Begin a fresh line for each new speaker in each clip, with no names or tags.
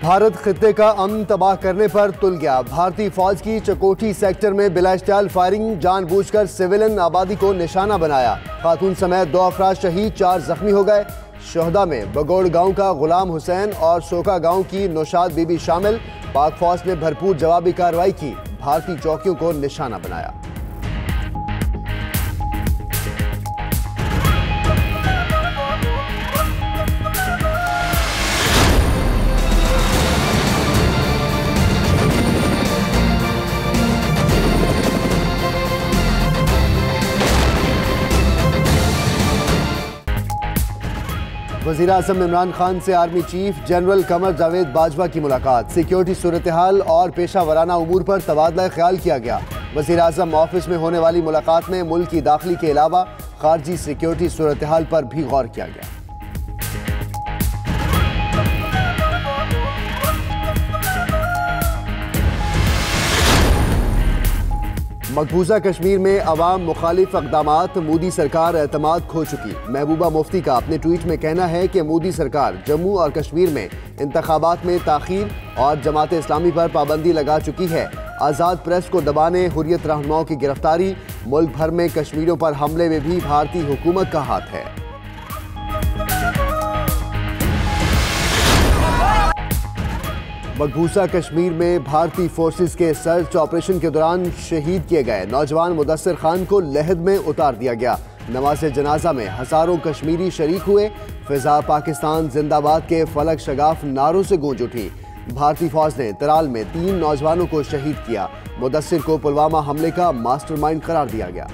भारत खित्ते का अमन तबाह करने पर तुल गया। भारतीय फौज की चकोटी सेक्टर में बिलाइस्टाइल फायरिंग, जानबूझकर सिविलियन आबादी को निशाना बनाया। खातून समेत 2 अफराद शहीद, 4 जख्मी हो गए। शोहदा में बगौड़ गांव का गुलाम हुसैन और सोका गांव की नौशाद बीबी शामिल। पाक फौज ने भरपूर जवाबी कार्रवाई की, भारतीय चौकियों को निशाना बनाया। वज़ीर आज़म इमरान खान से army chief general Qamar Javed Bajwa की मुलाकात। सिक्योरिटी सूरत हाल और पेशा वराना उमूर पर तबादला ख्याल किया गया। वज़ीर आज़म ऑफिस में होने वाली मुलाकात में मुल्क की दाखिली के अलावा खारजी सिक्योरिटी सूरत हाल पर भी गौर किया गया। मकबूजा कश्मीर में अवाम मुखालिफ अक़दामात, मोदी सरकार एतमाद खो चुकी। महबूबा मुफ्ती का अपने ट्वीट में कहना है कि मोदी सरकार जम्मू और कश्मीर में इंतखाबात में ताख़ीर और जमात इस्लामी पर पाबंदी लगा चुकी है। आज़ाद प्रेस को दबाने, हुर्रियत रहनुमाओं की गिरफ्तारी, मुल्क भर में कश्मीरियों पर हमले में भी भारतीय हुकूमत का हाथ है। मकबूजा कश्मीर में भारतीय फोर्सेस के सर्च ऑपरेशन के दौरान शहीद किए गए नौजवान मुदस्सिर खान को लहद में उतार दिया गया। नमाज जनाजा में हजारों कश्मीरी शरीक हुए। फिजा पाकिस्तान जिंदाबाद के फलक शगाफ नारों से गूंज उठी। भारतीय फौज ने तराल में 3 नौजवानों को शहीद किया। मुदस्सिर को पुलवामा हमले का मास्टरमाइंड करार दिया गया।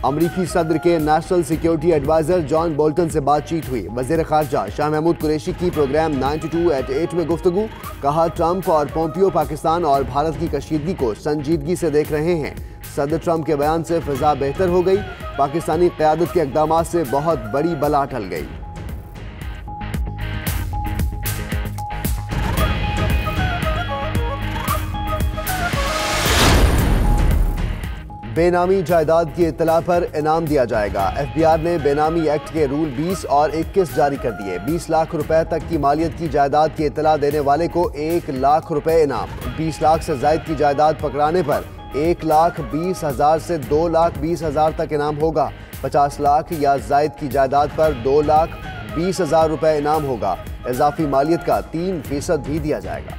अमरीकी सदर के national security adviser John Bolton से बातचीत हुई। वज़ीर ख़ारजा शाह महमूद कुरैशी की प्रोग्राम 92@8 में गुफ्तगू। कहा, ट्रंप और पोम्पियो पाकिस्तान और भारत की कशीदगी को संजीदगी से देख रहे हैं। सदर ट्रंप के बयान से फ़िज़ा बेहतर हो गई। पाकिस्तानी क़यादत के इक़दामात से बहुत बड़ी बला टल गई। बेनामी जायदाद की इत्तला पर इनाम दिया जाएगा। FBI ने बेनामी एक्ट के रूल 20 और 21 जारी कर दिए। 20 लाख रुपए तक की मालियत की जायदाद की इत्तला देने वाले को 1 लाख रुपए इनाम। 20 लाख से जायद की जायदाद पकड़ाने पर 1,20,000 से 2,20,000 तक इनाम होगा। 50 लाख या जायद की जायदाद पर 2,20,000 रुपए इनाम होगा। इजाफी मालियत का 3% भी दिया जाएगा।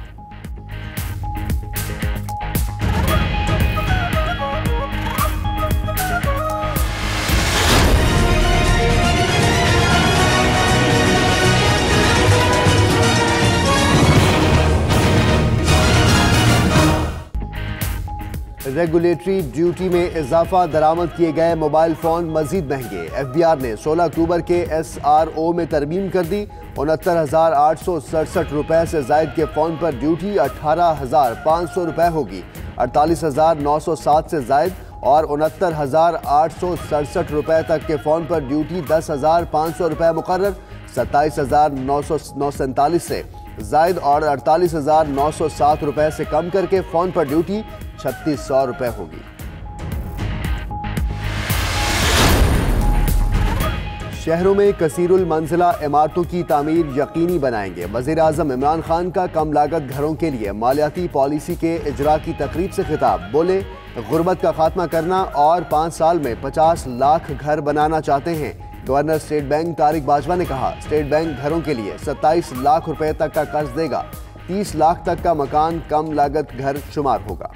रेगुलेटरी ड्यूटी में इजाफा, दरामद किए गए मोबाइल फ़ोन मजीद महंगे। FBI ने 16 अक्टूबर के SRO में तरमीम कर दी। 69,867 रुपए से जायद के फ़ोन पर ड्यूटी 18,500 रुपए होगी। 48,907 से जायद और 69,867 रुपए तक के फ़ोन पर ड्यूटी 10,500 रुपए मुकर्रर। 27,947 से जायद और 48,907 रुपए से कम करके फ़ोन पर ड्यूटी 3,600 रुपए होगी। शहरों में कसीरुल मंजिला इमारतों की तामीर यकीनी बनाएंगे। वज़ीर आज़म इमरान खान का कम लागत घरों के लिए मालियाती पॉलिसी के इजरा की तकरीब से खिताब। बोले, गुर्बत का खात्मा करना और 5 साल में 50 लाख घर बनाना चाहते हैं। Governor state bank Tariq Bajwa ने कहा, स्टेट बैंक घरों के लिए 27 लाख रुपए तक का कर्ज देगा। 30 लाख तक का मकान कम लागत घर शुमार होगा।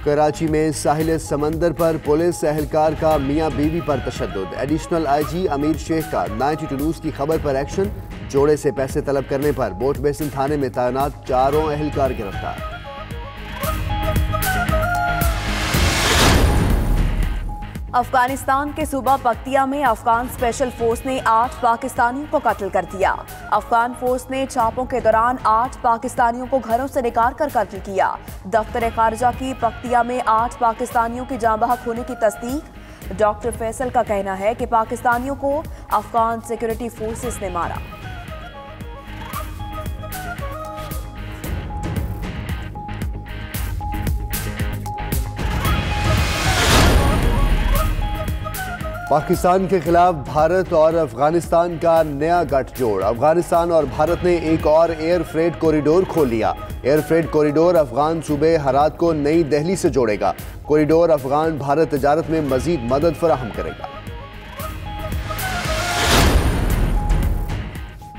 कराची में साहिल समंदर पर पुलिस एहलकार का मियां बीवी पर तशद्दुद। एडिशनल IG अमीर शेख का 92 न्यूज़ की खबर पर एक्शन। जोड़े से पैसे तलब करने पर बोट बेसिन थाने में तैनात 4 एहलकार गिरफ्तार।
अफगानिस्तान के सूबा पख्तिया में अफगान स्पेशल फोर्स ने 8 पाकिस्तानियों को कत्ल कर दिया। अफगान फोर्स ने छापों के दौरान 8 पाकिस्तानियों को घरों से निकाल कर कत्ल किया। दफ्तर खारजा की पख्तिया में 8 पाकिस्तानियों की जाँ बहक होने की तस्दीक। डॉक्टर फैसल का कहना है कि पाकिस्तानियों को अफगान सिक्योरिटी फोर्सेस ने मारा।
पाकिस्तान के खिलाफ भारत और अफगानिस्तान का नया गठजोड़। अफगानिस्तान और भारत ने एक और एयर फ्रेट कॉरिडोर खोल लिया। एयर फ्रेट कॉरिडोर अफगान सूबे हरात को नई दिल्ली से जोड़ेगा। कॉरिडोर अफगान भारत तिजारत में मजीद मदद फराहम करेगा।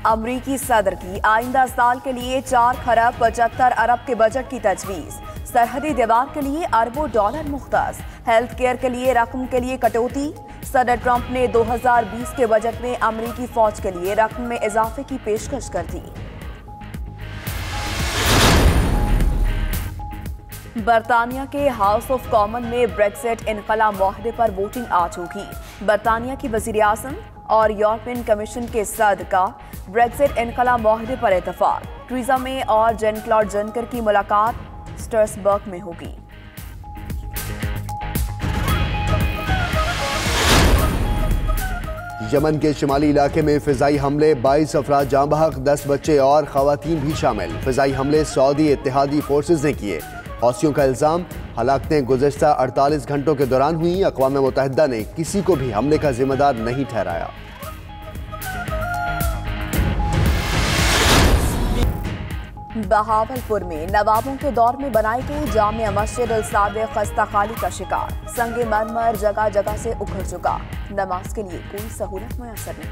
अमरीकी सदर की आइंदा साल के लिए 4 खरब 75 अरब के बजट की तजवीज़। सरहदी दीवार के लिए अरबों डॉलर मुख्तस। हेल्थ केयर के लिए रकम के लिए कटौती। सदर ट्रंप ने 2020 के बजट में अमरीकी फौज के लिए रकम में इजाफे की पेशकश कर दी। बरतानिया के हाउस ऑफ कॉमन में ब्रेक्सिट इनकला मुआहदे पर वोटिंग आज होगी। बरतानिया की वज़ीर आज़म और यूरोपियन कमीशन के सदर का ब्रेक्सिट इनकला मुआहदे पर इत्तफाक। टेरेसा मे और जेन क्लॉड जंकर की मुलाकात स्ट्रासबर्ग में होगी।
यमन के शिमाली इलाके में फिजाई हमले, 22 अफराद जाँ बहक, 10 बच्चे और खवातीन भी शामिल। फिजाई हमले सऊदी इत्तेहादी फोर्सेज ने किए। हौसियों का इल्जाम, हलाकतें गुज़श्ता 48 घंटों के दौरान हुई। अक़वाम मुत्तहिदा ने किसी को भी हमले का जिम्मेदार नहीं ठहराया।
बहावलपुर में नवाबों के दौर में बनाई गई जामिया मस्जिद अल-सादिक खस्ताखाली का शिकार। संगे मरमर जगह जगह से उखड़ चुका। नमाज के लिए कोई सहूलत मुयसर नहीं।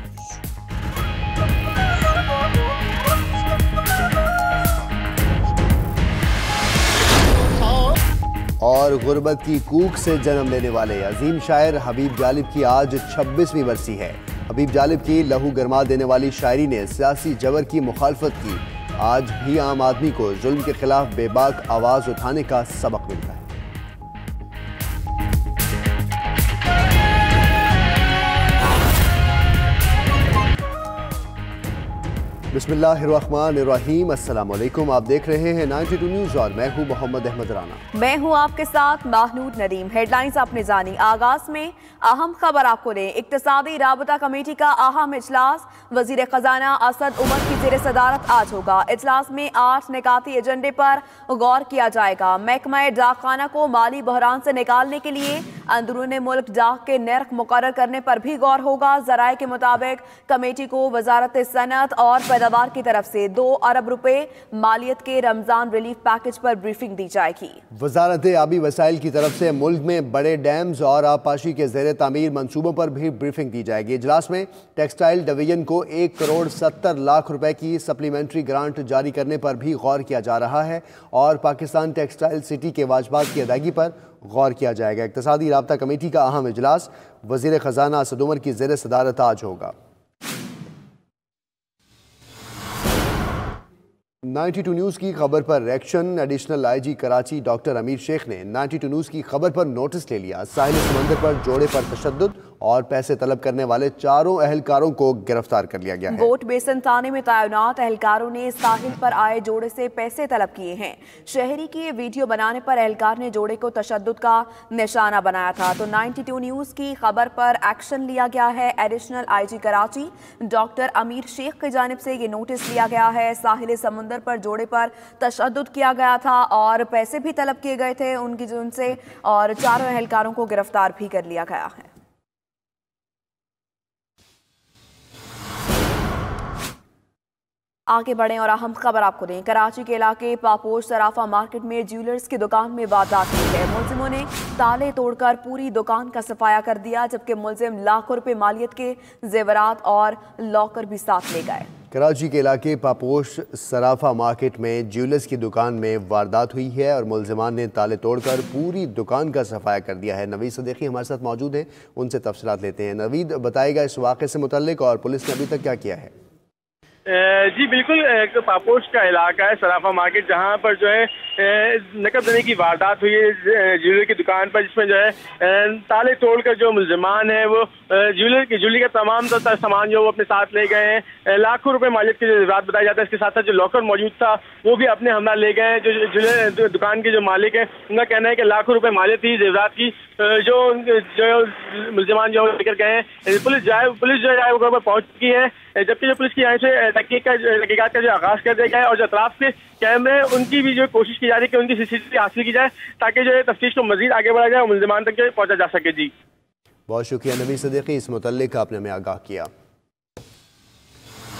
और गुर्बत की कूक से जन्म लेने वाले अजीम शायर हबीब जालिब की आज 26वीं बरसी है। हबीब जालिब की लहू गरमा देने वाली शायरी ने सियासी जबर की मुखालफत की। आज भी आम आदमी को जुल्म के खिलाफ बेबाक आवाज उठाने का सबक मिलता है। बिस्मिल्लाहिर्रहमानिर्रहीम। अस्सलाम वालेकुम। आप देख रहे हैं 92 न्यूज़ और मैं हूं मोहम्मद अहमद राना।
मैं हूं आपके साथ महनूद नदीम। हेडलाइंस आपने जानी। आगाज में अहम खबर आपको दें। इक्तिसादी राबता कमेटी का अहम इजलास वजीर खजाना असद उमर की जेर सदारत आज होगा। इजलास में 8 निकाती एजेंडे पर गौर किया जाएगा। महकमा डाकखाना को माली बहरान से निकालने के लिए अंदरूनी मुल्क डाक के नर्ख मुकर्रर करने पर भी गौर होगा। जराये के मुताबिक कमेटी को वजारत सनअत और पैदावार की तरफ से 2 अरब रुपए मालियत के रमजान रिलीफ पैकेज पर ब्रीफिंग दी जाएगी।
वजारत आबी वसाइल की तरफ से मुल्क में बड़े डैम्स और आबपाशी के ज़ेर तामीर मंसूबों पर भी ब्रीफिंग दी जाएगी। इजलास में टेक्सटाइल डिवीजन को 1 करोड़ 70 लाख रुपए की सप्लीमेंट्री ग्रांट जारी करने पर भी गौर किया जा रहा है और पाकिस्तान टेक्सटाइल सिटी के वाजबात की अदायगी पर गौर किया जाएगा। इक्तिसादी राबता कमेटी का अहम इजलास वजीर खजाना असद उमर की जेर सदारत आज होगा। 92 न्यूज़ की खबर पर reaction. Additional IG Karachi doctor अमीर शेख ने 92 न्यूज़ की खबर पर नोटिस ले लिया। साहिल समंदर पर जोड़े पर तशद्दुद और पैसे तलब करने वाले 4 अहलकारों को गिरफ्तार कर लिया गया है।
गोट बेसन थाने में तैनात अहलकारों ने साहिल पर आए जोड़े से पैसे तलब किए हैं। शहरी की वीडियो बनाने पर अहलकार ने जोड़े को तशद्दुद का निशाना बनाया था। तो 92 न्यूज़ की खबर पर एक्शन लिया गया है। एडिशनल आईजी कराची डॉक्टर अमीर शेख की जानिब से ये नोटिस लिया गया है। साहिल समंदर पर जोड़े पर तशद्दुद किया गया था और पैसे भी तलब किए गए थे उनसे और 4 अहलकारों को गिरफ्तार भी कर लिया गया है। आगे बढ़ें और अहम खबर आपको दें। कराची के इलाके पापोश सराफा मार्केट में ज्वेलर्स की दुकान में वारदात हुई है। मुलजिमों ने ताले तोड़कर पूरी दुकान का सफाया कर दिया, जबकि मुलजिम लाखों रुपए मालियत के जेवरात और लॉकर भी साथ ले गए।
कराची के इलाके पापोश सराफा मार्केट में ज्वेलर्स की दुकान में वारदात हुई है और मुलजिमान ने ताले तोड़कर पूरी दुकान का सफाया कर दिया है। नवीद सदीकी हमारे साथ मौजूद हैं, उनसे तफसीलात लेते हैं। नवीद, बताएगा इस वाक़े से मुतल्लिक और पुलिस ने अभी तक क्या किया है?
जी बिल्कुल, एक पापोश का इलाका है सराफा मार्केट, जहाँ पर जो है नकद देने की वारदात हुई है ज्वेलरी की दुकान पर, जिसमें जो है ताले तोड़कर जो मुलजिमान है वो ज्वेलरी का तमाम सामान जो वो अपने साथ ले गए हैं। लाखों रुपए मालियत की जो रात बताया जाता है। इसके साथ साथ जो लॉकर मौजूद था वो भी अपने हमला ले गए हैं। जो दुकान के जो मालिक है उनका कहना है कि लाखों रुपए मालियत थी जेवरात की, जो मुलजिमान जो लेकर गए हैं। पुलिस जो है वो घर पर पहुंच चुकी है, जबकि जो पुलिस की यहाँ से तहकीकात का जो आगाज कर दिया गया है और जो अतराफ के कैमरे उनकी भी जो कोशिश की जा रही है कि उनकी सीसीटीवी हासिल की जाए ताकि जो है तफ्तीश को मजीद आगे बढ़ाया जाए और मुलजिमान तक जो पहुंचा जा सके। जी
बहुत शुक्रिया नवी सदीकी, इस मुतल्लिक आपने हमें आगाह किया।